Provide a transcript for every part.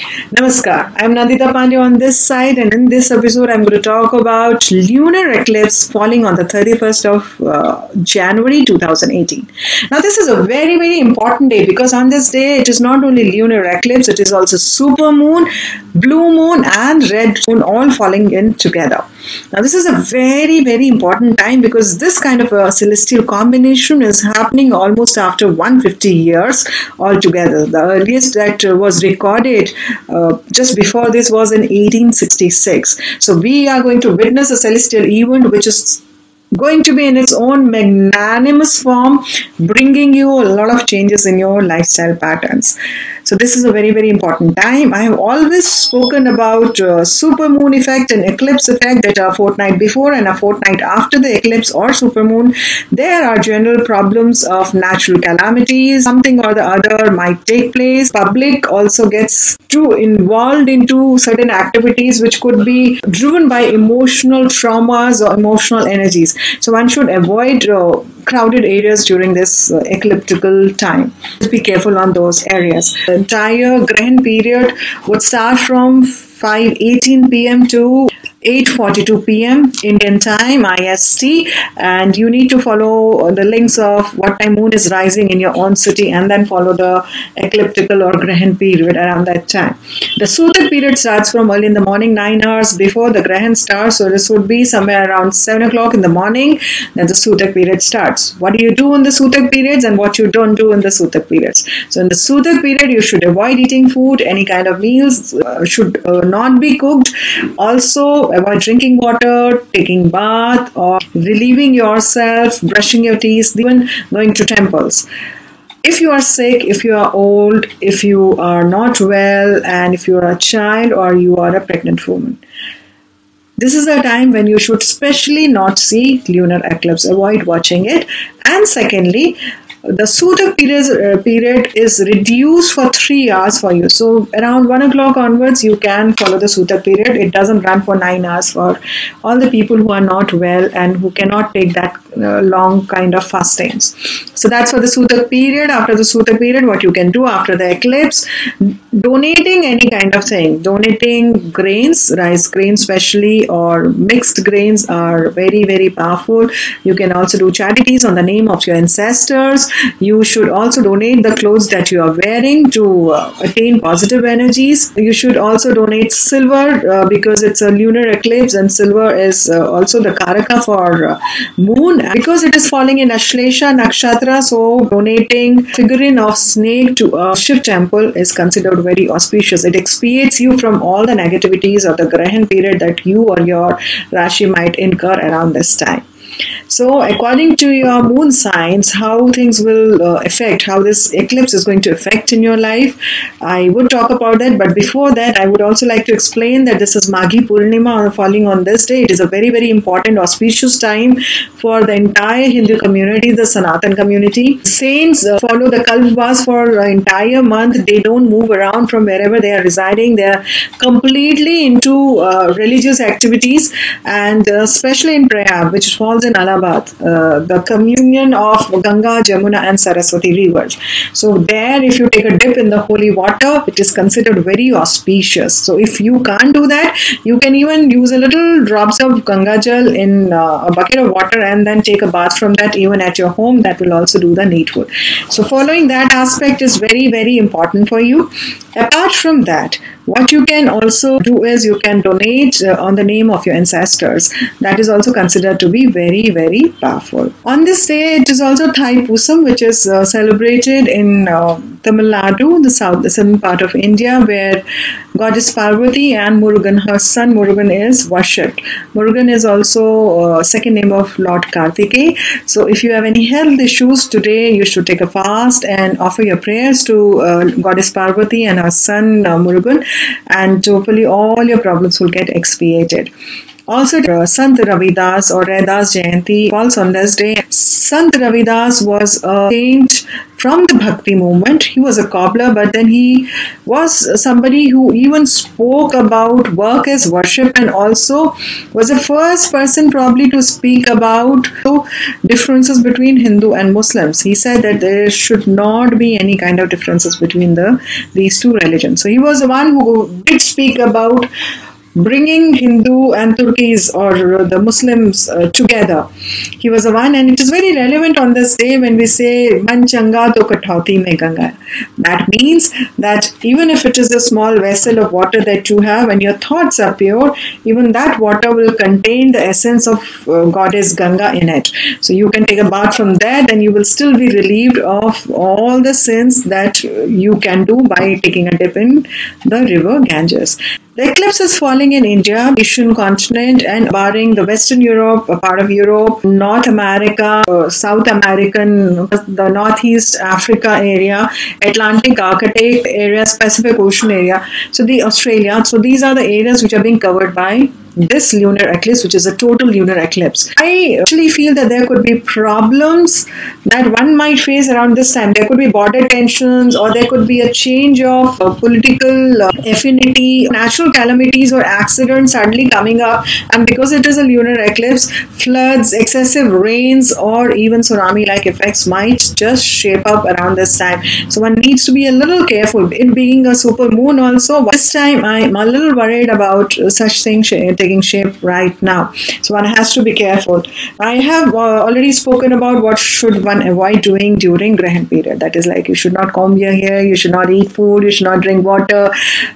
Namaskar, I'm Nandita Pandey on this side, and in this episode I'm going to talk about lunar eclipse falling on the 31st of January 2018. Now this is a very, very important day because on this day it is not only lunar eclipse, it is also supermoon, blue moon and red moon all falling in together. Now this is a very, very important time because this kind of a celestial combination is happening almost after 150 years altogether. The earliest that was recorded just before this was in 1866. So we are going to witness a celestial event which is going to be in its own magnanimous form, bringing you a lot of changes in your lifestyle patterns. So this is a very, very important time. I have always spoken about supermoon effect and eclipse effect, that a fortnight before and a fortnight after the eclipse or supermoon, there are general problems of natural calamities. Something or the other might take place. Public also gets too involved into certain activities which could be driven by emotional traumas or emotional energies. So one should avoid crowded areas during this ecliptical time. Just be careful on those areas. The entire Grahan period would start from 5:18 p.m. to 8:42 p.m. Indian time, IST, and you need to follow the links of what time moon is rising in your own city and then follow the ecliptical or Grahan period around that time. The Sutak period starts from early in the morning, 9 hours before the Grahan starts, so this would be somewhere around 7 o'clock in the morning that the Sutak period starts. What do you do in the Sutak periods and what you don't do in the Sutak periods? So in the Sutak period, you should avoid eating food, any kind of meals should not be cooked. Also, avoid drinking water, taking bath, or relieving yourself, brushing your teeth, even going to temples. If you are sick, if you are old, if you are not well, and if you are a child or you are a pregnant woman, this is a time when you should especially not see lunar eclipse. Avoid watching it. And secondly, the Sutak period is reduced for 3 hours for you. So around 1 o'clock onwards, you can follow the Sutak period. It doesn't run for 9 hours for all the people who are not well and who cannot take that long kind of fastings. So that's for the Sutak period. After the Sutak period, what you can do after the eclipse, donating any kind of thing. Donating grains, rice grains especially, or mixed grains are very, very powerful. You can also do charities on the name of your ancestors. You should also donate the clothes that you are wearing to attain positive energies. You should also donate silver because it's a lunar eclipse and silver is also the karaka for moon. Because it is falling in Ashlesha Nakshatra, so donating figurine of snake to a Shiv temple is considered very auspicious. It expiates you from all the negativities of the Grahan period that you or your Rashi might incur around this time. So according to your moon signs, how things will affect, how this eclipse is going to affect in your life, I would talk about that. But before that, I would also like to explain that this is Maghi Purnima falling on this day. It is a very, very important auspicious time for the entire Hindu community, the Sanatan community. Saints follow the Kalpvas for the entire month. They don't move around from wherever they are residing. They are completely into religious activities, and especially in Prayag, which falls in Allahabad, the communion of Ganga, Jamuna and Saraswati rivers. So there, if you take a dip in the holy water, it is considered very auspicious. So if you can't do that, you can even use a little drops of Ganga Jal in a bucket of water and then take a bath from that even at your home. That will also do the needful. So following that aspect is very, very important for you. Apart from that, what you can also do is you can donate on the name of your ancestors. That is also considered to be very, very powerful. On this day, it is also Thai Pusam, which is celebrated in Tamil Nadu, the southern part of India, where Goddess Parvati and Murugan, her son Murugan, is worshipped. Murugan is also second name of Lord Kartikeya. So if you have any health issues today, you should take a fast and offer your prayers to Goddess Parvati and her son Murugan, and hopefully all your problems will get expiated. Also, Sant Ravidas or Raidas Jayanti falls on this day. Sant Ravidas was a saint from the Bhakti movement. He was a cobbler, but then he was somebody who even spoke about work as worship, and also was the first person probably to speak about differences between Hindu and Muslims. He said that there should not be any kind of differences between these two religions. So he was the one who did speak about bringing Hindu and Turkis or the Muslims together. He was the one, and it is very relevant on this day when we say Man changa to kathauti mein Ganga. That means that even if it is a small vessel of water that you have and your thoughts are pure, even that water will contain the essence of Goddess Ganga in it. So you can take a bath from that, and you will still be relieved of all the sins that you can do by taking a dip in the river Ganges. The eclipse is falling in India, Asian continent, and barring the Western Europe, a part of Europe, North America, South American, the Northeast Africa area, Atlantic, Arctic area, Pacific Ocean area, so the Australia. So these are the areas which are being covered by this lunar eclipse, which is a total lunar eclipse. I actually feel that there could be problems that one might face around this time. There could be border tensions, or there could be a change of political affinity, natural calamities or accidents suddenly coming up, and because it is a lunar eclipse, floods, excessive rains, or even tsunami-like effects might just shape up around this time. So one needs to be a little careful. It being a super moon also, this time I'm a little worried about such things taking shape right now. So one has to be careful. I have already spoken about what should one avoid doing during Grahan period. That is like you should not comb your hair, you should not eat food, you should not drink water,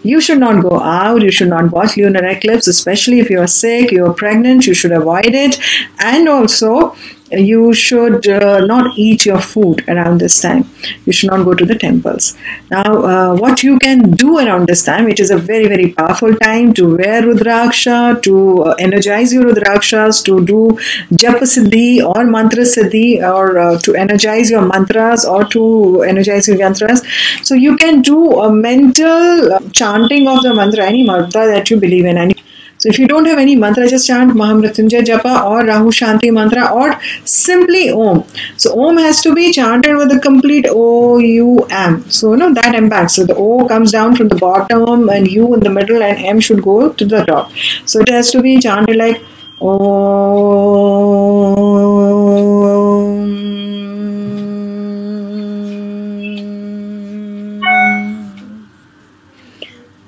you should not go out, you should not watch lunar eclipse, especially if you are sick, you are pregnant, you should avoid it. And also you should not eat your food around this time. You should not go to the temples. Now, what you can do around this time, it is a very, very powerful time to wear Rudraksha, to energize your Rudrakshas, to do Japa Siddhi or Mantra Siddhi, or to energize your mantras or to energize your yantras. So you can do a mental chanting of the mantra, any mantra that you believe in. So if you don't have any mantra, just chant Mahamrityunjay Japa or Rahu Shanti mantra or simply Om. So Om has to be chanted with the complete O-U-M. So that impacts. So the O comes down from the bottom and U in the middle and M should go to the top. So it has to be chanted like Om.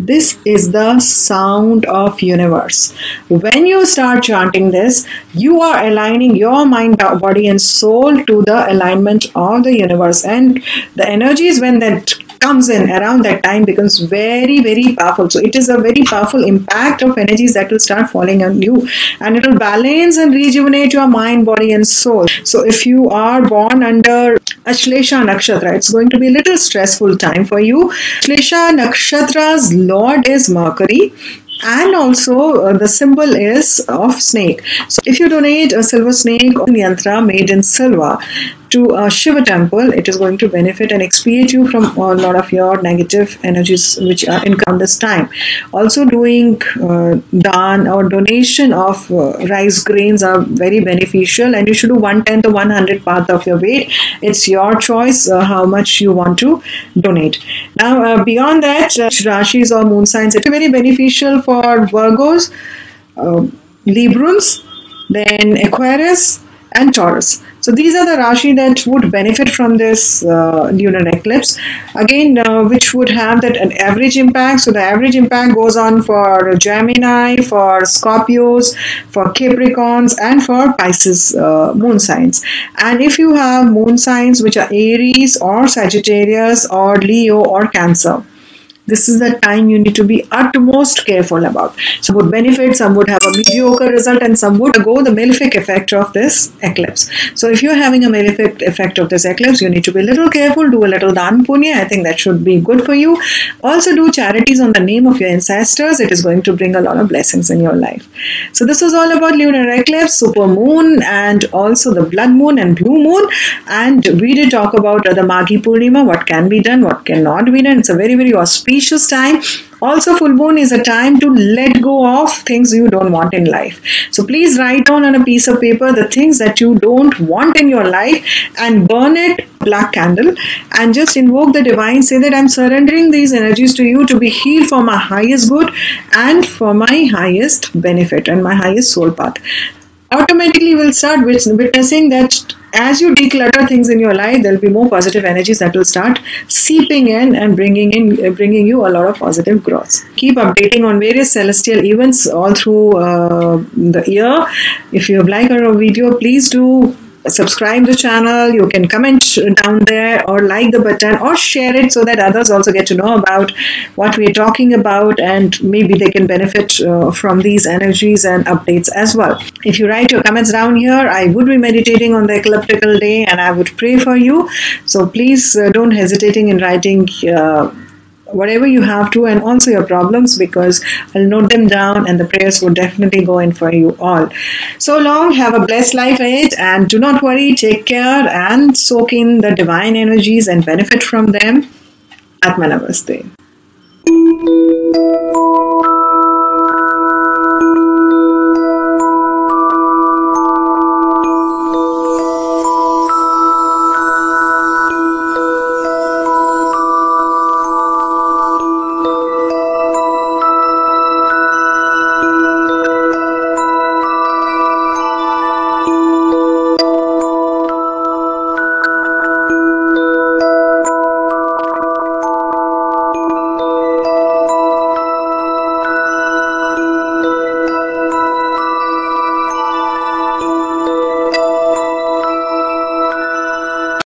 This is the sound of universe. When you start chanting this, you are aligning your mind, body and soul to the alignment of the universe. And the energies when that comes in around that time becomes very, very powerful. So it is a very powerful impact of energies that will start falling on you. And it will balance and rejuvenate your mind, body and soul. So if you are born under Ashlesha Nakshatra, it's going to be a little stressful time for you. Ashlesha Nakshatra's Lord is Mercury. And also the symbol is of snake. So if you donate a silver snake or yantra made in silver to a Shiva temple, it is going to benefit and expiate you from a lot of your negative energies which are in this time. Also doing daan or donation of rice grains are very beneficial, and you should do 1/10 or 100 part of your weight. It's your choice how much you want to donate. Now beyond that, Rashis or moon signs, it's very beneficial for Virgos, Librans, then Aquarius and Taurus. So these are the Rashi that would benefit from this lunar eclipse. Again, which would have that an average impact. So the average impact goes on for Gemini, for Scorpios, for Capricorns and for Pisces moon signs. And if you have moon signs which are Aries or Sagittarius or Leo or Cancer, this is the time you need to be utmost careful about. Some would benefit, some would have a mediocre result, and some would go the malefic effect of this eclipse. So if you're having a malefic effect of this eclipse, you need to be a little careful, do a little dan punya. I think that should be good for you. Also do charities on the name of your ancestors. It is going to bring a lot of blessings in your life. So this was all about lunar eclipse, super moon, and also the blood moon and blue moon. And we did talk about the Maghi Purnima, what can be done, what cannot be done. It's a very, very auspicious auspicious time. Also, full moon is a time to let go of things you don't want in life. So please write down on a piece of paper the things that you don't want in your life and burn it, black candle, and just invoke the divine. Say that I'm surrendering these energies to you to be healed for my highest good and for my highest benefit and my highest soul path. Automatically will start witnessing that as you declutter things in your life, there will be more positive energies that will start seeping in and bringing you a lot of positive growth. Keep updating on various celestial events all through the year. If you have liked our video, please do subscribe the channel. You can comment down there or like the button or share it so that others also get to know about what we're talking about, and maybe they can benefit from these energies and updates as well. If you write your comments down here, I would be meditating on the ecliptical day and I would pray for you. So please don't hesitating in writing whatever you have to, and also your problems, because I'll note them down and the prayers will definitely go in for you all. So long, have a blessed life ahead, and do not worry, take care and soak in the divine energies and benefit from them. Aatma Namaste.